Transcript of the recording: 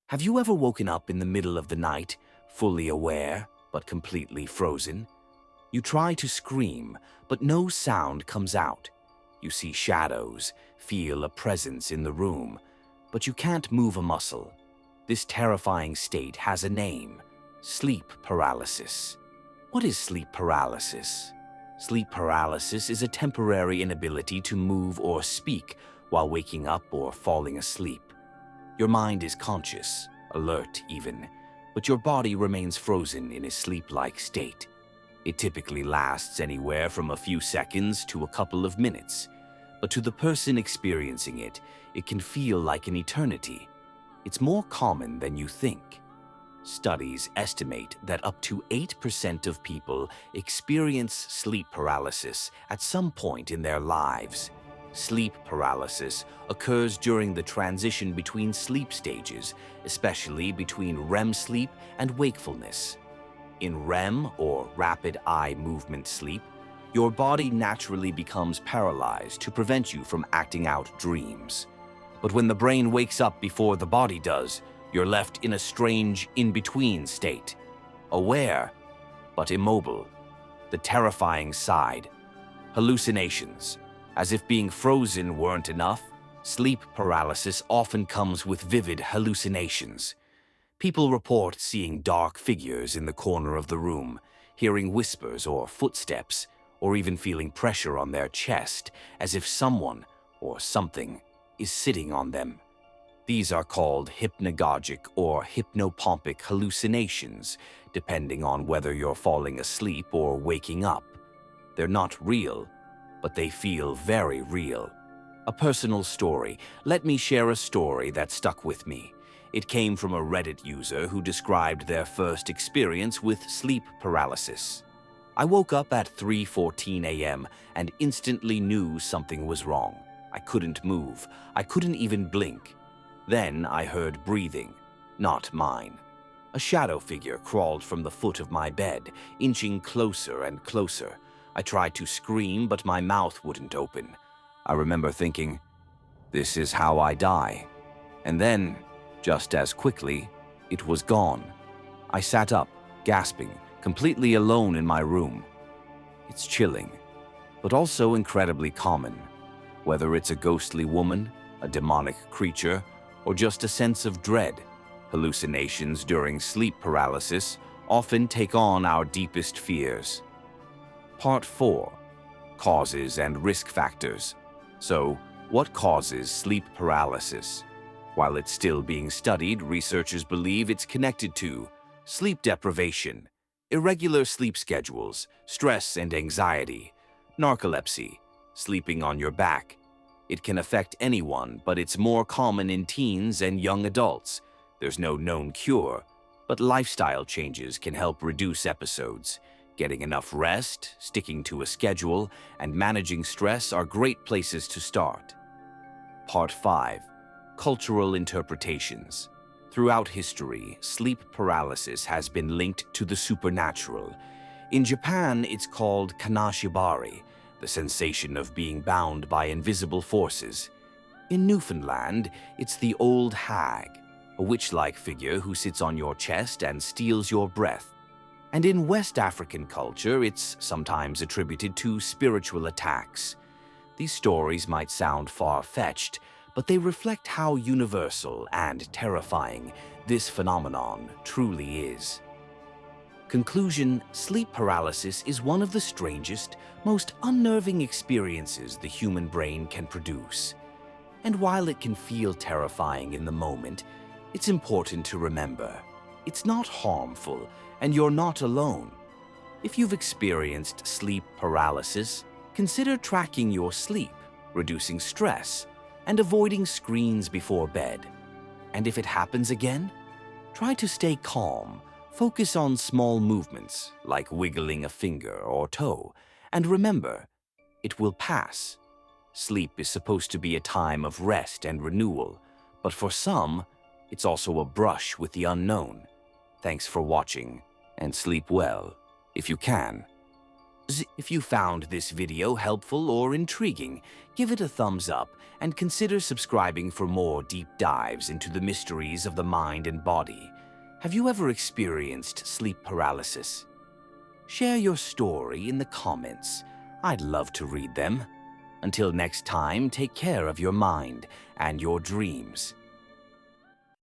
Have you ever woken up in the middle of the night, fully aware, but completely frozen? You try to scream, but no sound comes out. You see shadows, feel a presence in the room, but you can't move a muscle. This terrifying state has a name: sleep paralysis. What is sleep paralysis? Sleep paralysis is a temporary inability to move or speak while waking up or falling asleep. Your mind is conscious, alert even, but your body remains frozen in a sleep-like state. It typically lasts anywhere from a few seconds to a couple of minutes, but to the person experiencing it, it can feel like an eternity. It's more common than you think. Studies estimate that up to 8% of people experience sleep paralysis at some point in their lives. Sleep paralysis occurs during the transition between sleep stages, especially between REM sleep and wakefulness. In REM, or rapid eye movement sleep, your body naturally becomes paralyzed to prevent you from acting out dreams. But when the brain wakes up before the body does, you're left in a strange in-between state. Aware, but immobile. The terrifying side: hallucinations. As if being frozen weren't enough, sleep paralysis often comes with vivid hallucinations. People report seeing dark figures in the corner of the room, hearing whispers or footsteps, or even feeling pressure on their chest, as if someone or something is sitting on them. These are called hypnagogic or hypnopompic hallucinations, depending on whether you're falling asleep or waking up. They're not real, but they feel very real. A personal story. Let me share a story that stuck with me. It came from a Reddit user who described their first experience with sleep paralysis. I woke up at 3:14 a.m. and instantly knew something was wrong. I couldn't move. I couldn't even blink. Then I heard breathing, not mine. A shadow figure crawled from the foot of my bed, inching closer and closer. I tried to scream, but my mouth wouldn't open. I remember thinking, this is how I die. And then, just as quickly, it was gone. I sat up, gasping, completely alone in my room. It's chilling, but also incredibly common. Whether it's a ghostly woman, a demonic creature, or just a sense of dread, hallucinations during sleep paralysis often take on our deepest fears. Part 4. Causes and risk factors. So, what causes sleep paralysis? While it's still being studied, researchers believe it's connected to sleep deprivation, irregular sleep schedules, stress and anxiety, narcolepsy, sleeping on your back. It can affect anyone, but it's more common in teens and young adults. There's no known cure, but lifestyle changes can help reduce episodes. Getting enough rest, sticking to a schedule, and managing stress are great places to start. Part 5. Cultural interpretations. Throughout history, sleep paralysis has been linked to the supernatural. In Japan, it's called Kanashibari, the sensation of being bound by invisible forces. In Newfoundland, it's the old hag, a witch-like figure who sits on your chest and steals your breath. And in West African culture, it's sometimes attributed to spiritual attacks. These stories might sound far-fetched, but they reflect how universal and terrifying this phenomenon truly is. Conclusion: sleep paralysis is one of the strangest, most unnerving experiences the human brain can produce. And while it can feel terrifying in the moment, it's important to remember, it's not harmful, and you're not alone. If you've experienced sleep paralysis, consider tracking your sleep, reducing stress, and avoiding screens before bed. And if it happens again, try to stay calm. Focus on small movements, like wiggling a finger or toe, and remember, it will pass. Sleep is supposed to be a time of rest and renewal, but for some, it's also a brush with the unknown. Thanks for watching, and sleep well, if you can. If you found this video helpful or intriguing, give it a thumbs up and consider subscribing for more deep dives into the mysteries of the mind and body. Have you ever experienced sleep paralysis? Share your story in the comments. I'd love to read them. Until next time, take care of your mind and your dreams.